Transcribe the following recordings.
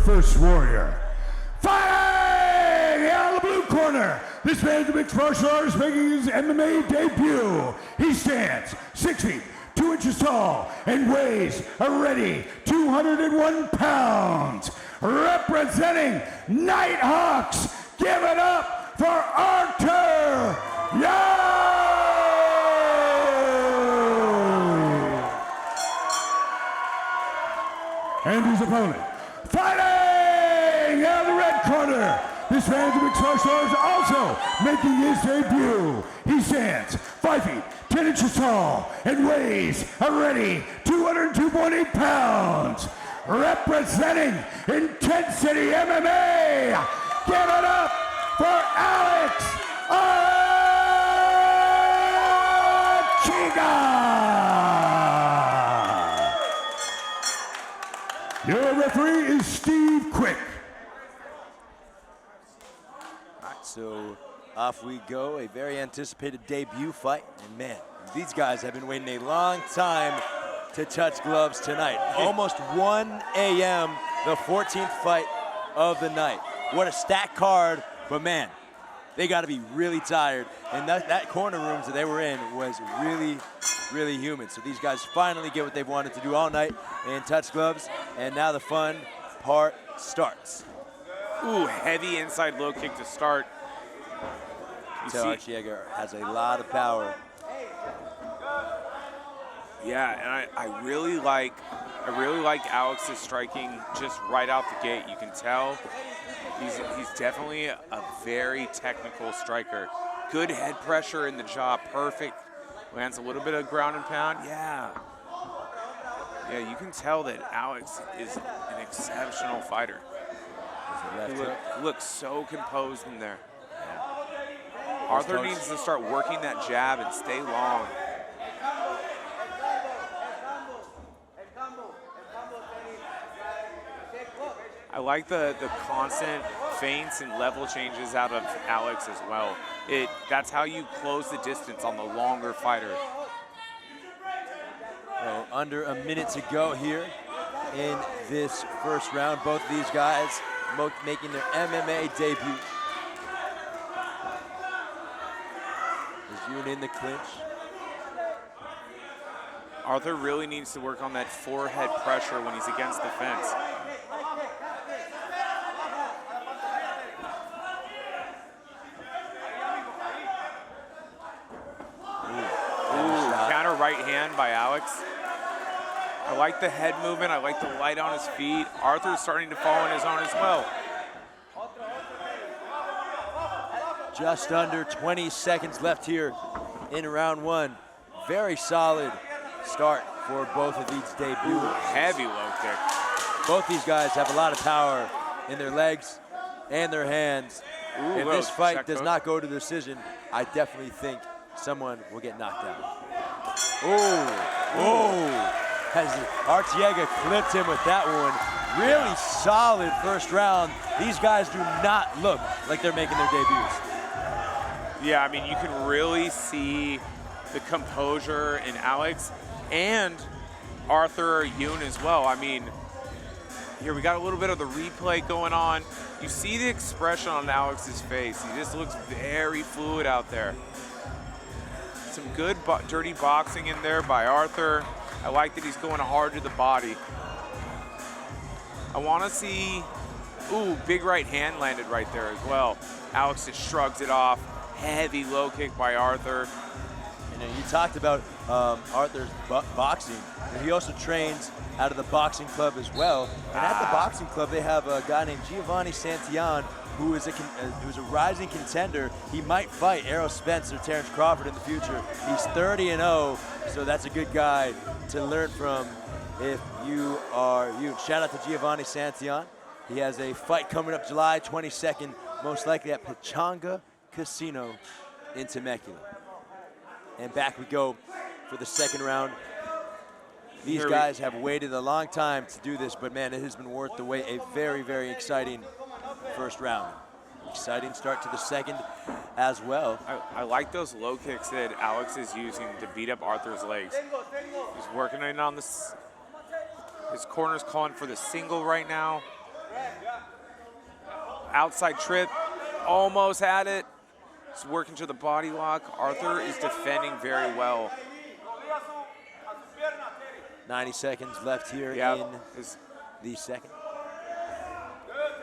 first warrior. Fighting out of the blue corner, this man's a mixed martial artist making his MMA debut. He stands 6 feet, 2 inches tall, and weighs a ready 201 pounds. Representing Nighthawks, give it up for Artur! And his opponent, fighting out of the red corner. This man's a mixed martial artist also making his debut. He stands 5 feet, 10 inches tall, and weighs a ready 202.8 pounds. Representing Intensity MMA, give it up for Arechiga! Your referee is Steve Quick. All right, so off we go. A very anticipated debut fight. And man, these guys have been waiting a long time to touch gloves tonight. Almost 1 a.m., the 14th fight of the night. What a stacked card, but man, they got to be really tired. And that corner rooms that they were in was really, really humid. So these guys finally get what they've wanted to do all night and touch gloves. And now the fun part starts. Ooh, heavy inside low kick to start. Arechiga has a lot of power. Yeah, and I really like Alex's striking just right out the gate. You can tell he's definitely a very technical striker. Good head pressure in the jaw, perfect. Lands a little bit of ground and pound. Yeah, you can tell that Alex is an exceptional fighter. He looks so composed in there. Yeah. Artur needs to start working that jab and stay long. I like the constant feints and level changes out of Alex as well. That's how you close the distance on the longer fighter. Well, under a minute to go here in this first round. Both of these guys making their MMA debut. Is Yoon in the clinch? Artur really needs to work on that forehead pressure when he's against the fence. Counter right hand by Alex. I like the head movement. I like the light on his feet. Arthur's starting to fall in his own as well. Just under 20 seconds left here in round one. Very solid start for both of these debuts. Heavy low kick. Both these guys have a lot of power in their legs and their hands. If this fight does not go to decision, I definitely think someone will get knocked out. As Arechiga clipped him with that one. Really solid first round. These guys do not look like they're making their debuts. Yeah, I mean, you can really see the composure in Alex and Artur Yoon as well. I mean, here we got a little bit of the replay going on. You see the expression on Alex's face. He just looks very fluid out there. Some good dirty boxing in there by Artur. I like that he's going hard to the body. I want to see, big right hand landed right there as well. Alex just shrugs it off. Heavy low kick by Artur. You talked about Arthur's boxing. He also trains out of the boxing club as well. And at the boxing club, they have a guy named Giovanni Santillan, who's a rising contender. He might fight Errol Spence or Terrence Crawford in the future. He's 30-0, so that's a good guy to learn from if you are you. Shout out to Giovanni Santillan. He has a fight coming up July 22nd, most likely at Pechanga Casino in Temecula. And back we go for the second round. These guys have waited a long time to do this, but man, it has been worth the wait. A very, very exciting first round. Exciting start to the second as well. I like those low kicks that Alex is using to beat up Arthur's legs. He's working in on this. His corner's calling for the single right now. Outside trip, almost had it. He's working to the body lock. Artur is defending very well. 90 seconds left here in the second.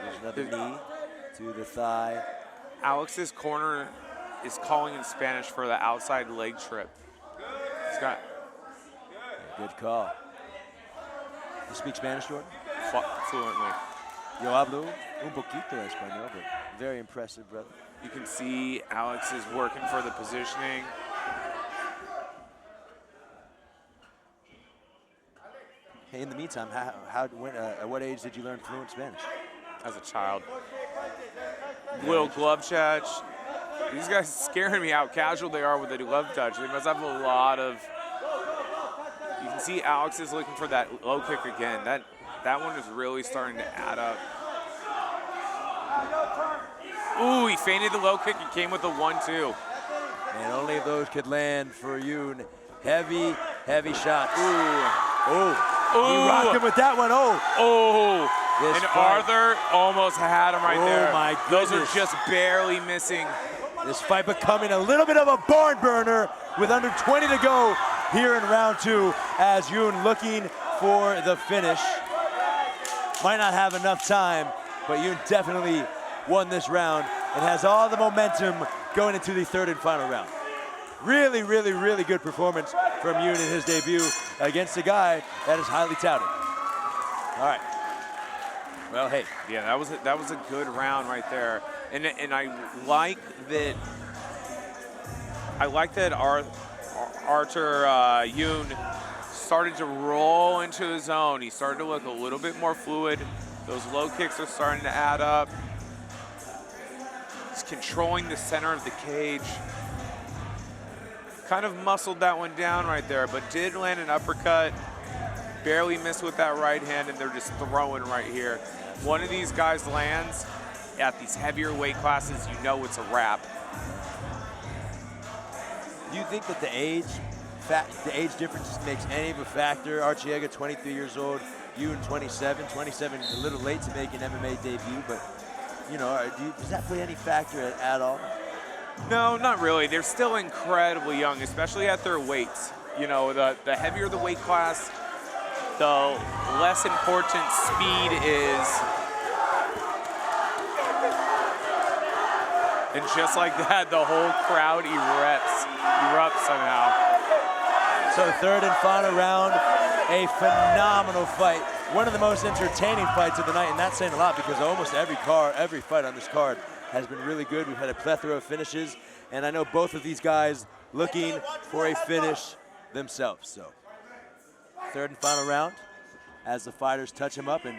There's another knee to the thigh. Alex's corner is calling in Spanish for the outside leg trip. He's got good call. You speak Spanish, Jordan? Fluently. Yo hablo un poquito español, but very impressive, brother. You can see Alex is working for the positioning. Hey, in the meantime, at what age did you learn fluent Spanish? As a child. Little glove touch. These guys scaring me how casual they are with the glove touch. They must have a lot of. You can see Alex is looking for that low kick again. That one is really starting to add up. Ooh, he feinted the low kick. He came with the 1-2. And only of those could land for Yoon. Heavy, heavy shots. Ooh. Oh, he rocked him with that one. Oh. And Artur almost had him right there. Oh my goodness. Those are just barely missing. This fight becoming a little bit of a barn burner with under 20 to go here in round 2 as Yoon looking for the finish. Might not have enough time, but Yoon definitely won this round and has all the momentum going into the third and final round. Really, really, really good performance from Yoon in his debut against a guy that is highly touted. All right. Well, hey. Yeah, that was a good round right there, and I like that. Artur Yoon started to roll into his zone. He started to look a little bit more fluid. Those low kicks are starting to add up. He's controlling the center of the cage. Kind of muscled that one down right there, but did land an uppercut. Barely missed with that right hand, and they're just throwing right here. One of these guys lands at these heavier weight classes, you know it's a wrap. Do you think that the age difference makes any of a factor? Arechiga, 23 years old, Yoon, 27. 27 a little late to make an MMA debut, but you know, does that play any factor at all? No, not really. They're still incredibly young, especially at their weights. You know, the heavier the weight class, the less important speed is. And just like that, the whole crowd erupts somehow. So third and final round, a phenomenal fight. One of the most entertaining fights of the night, and that's saying a lot because almost every fight on this card has been really good. We've had a plethora of finishes, and I know both of these guys looking for a finish themselves. So third and final round as the fighters touch him up, and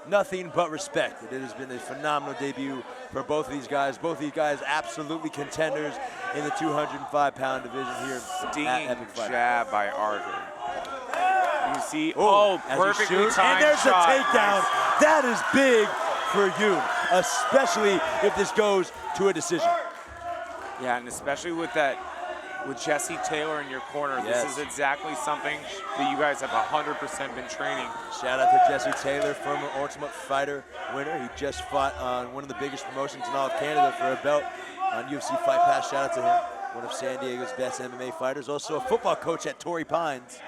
nothing but respect. It has been a phenomenal debut for both of these guys. Both of these guys absolutely contenders in the 205-pound division here at Epic Fighter. Jab by Artur. You see, perfectly timed and there's shot. a takedown. Nice. That is big for Yoon, especially if this goes to a decision. Yeah, and especially with Jesse Taylor in your corner, this is exactly something that you guys have 100% been training. Shout out to Jesse Taylor, former Ultimate Fighter winner. He just fought on one of the biggest promotions in all of Canada for a belt on UFC Fight Pass. Shout out to him, one of San Diego's best MMA fighters. Also a football coach at Torrey Pines.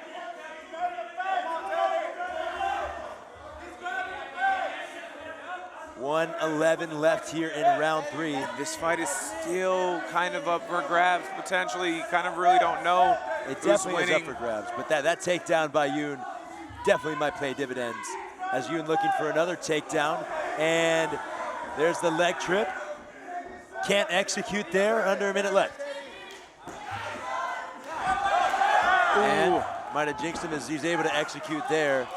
.111 left here in round 3. This fight is still kind of up for grabs, potentially. You kind of really don't know It who's definitely winning. is up for grabs, but that takedown by Yoon definitely might pay dividends. As Yoon looking for another takedown, and there's the leg trip. Can't execute there, under a minute left. And might have jinxed him as he's able to execute there.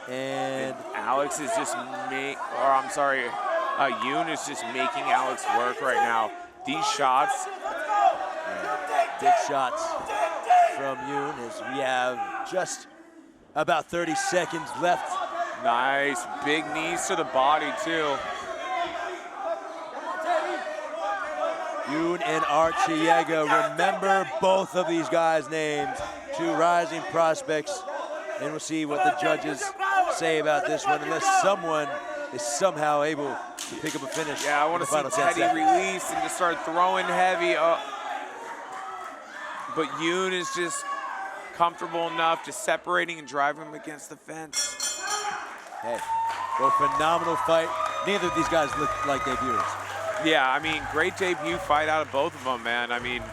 And Alex is just Yoon is just making Alex work right now. These shots. Big shots from Yoon as we have just about 30 seconds left. Nice, big knees to the body too. Yoon and Arechiga, remember both of these guys' names, two rising prospects, and we'll see what the judges say about this one, unless someone is somehow able to pick up a finish. Yeah, I want to see Teddy release and just start throwing heavy. But Yoon is just comfortable enough, just separating and driving him against the fence. Hey, both phenomenal fight. Neither of these guys look like debuters. Yeah, I mean, great debut fight out of both of them, man. I mean,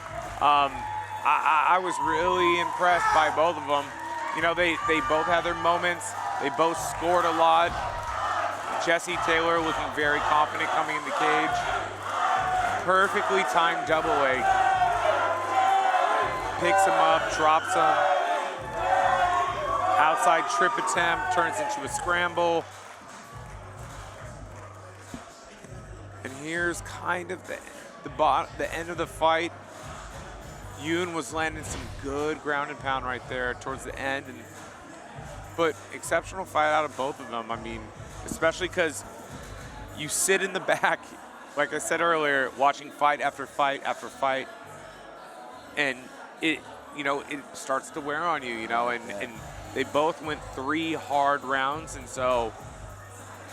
I was really impressed by both of them. You know, they both had their moments. They both scored a lot. Jesse Taylor looking very confident coming in the cage. Perfectly timed double leg. Picks him up, drops him. Outside trip attempt turns into a scramble. And here's kind of the end of the fight. Yoon was landing some good ground and pound right there towards the end. But exceptional fight out of both of them. I mean, especially because you sit in the back, like I said earlier, watching fight after fight after fight. And it starts to wear on you, and they both went 3 hard rounds. And so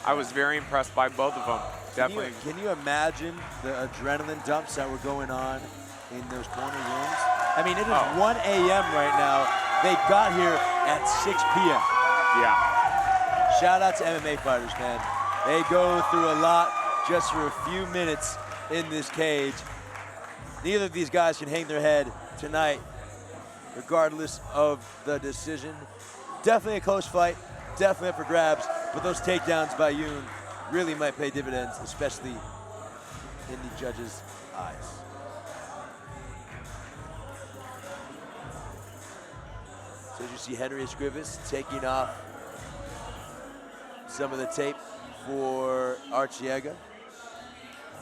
I was very impressed by both of them. Definitely. Can you imagine the adrenaline dumps that were going on in those corner rooms? I mean, it is 1 a.m. right now. They got here at 6 p.m. Yeah. Shout out to MMA fighters, man. They go through a lot just for a few minutes in this cage. Neither of these guys can hang their head tonight, regardless of the decision. Definitely a close fight, definitely up for grabs, but those takedowns by Yoon really might pay dividends, especially in the judges' eyes. So as you see Henry Escrivas taking off some of the tape for Arechiga.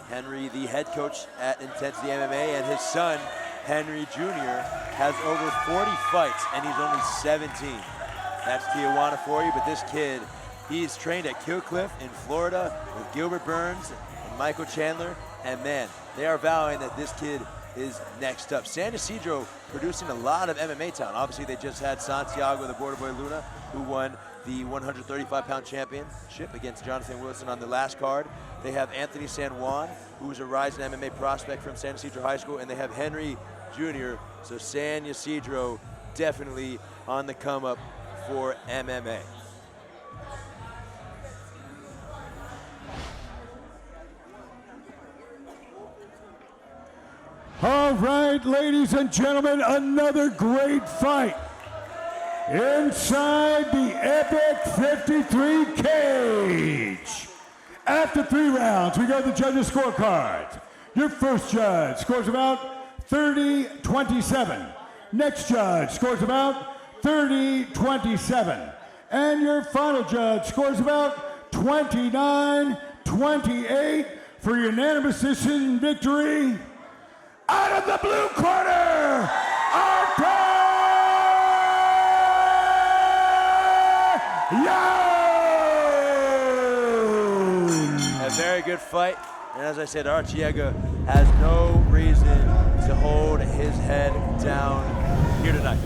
Henry, the head coach at Intensity MMA, and his son, Henry Jr., has over 40 fights, and he's only 17. That's Tijuana for you, but this kid, he's trained at Killcliff in Florida with Gilbert Burns and Michael Chandler, and man, they are vowing that this kid is next up. San Ysidro producing a lot of MMA talent. Obviously, they just had Santiago, the Border Boy Luna, who won the 135-pound championship against Jonathan Wilson on the last card. They have Anthony San Juan, who's a rising MMA prospect from San Ysidro High School, and they have Henry Jr. So San Ysidro definitely on the come up for MMA. All right, ladies and gentlemen, another great fight inside the Epic 53 cage. After 3 rounds, we got the judges' scorecards. Your first judge scores about 30-27. Next judge scores about 30-27. And your final judge scores about 29-28 for unanimous decision victory. Out of the blue corner, Artur! A very good fight, and as I said, Arechiga has no reason to hold his head down here tonight.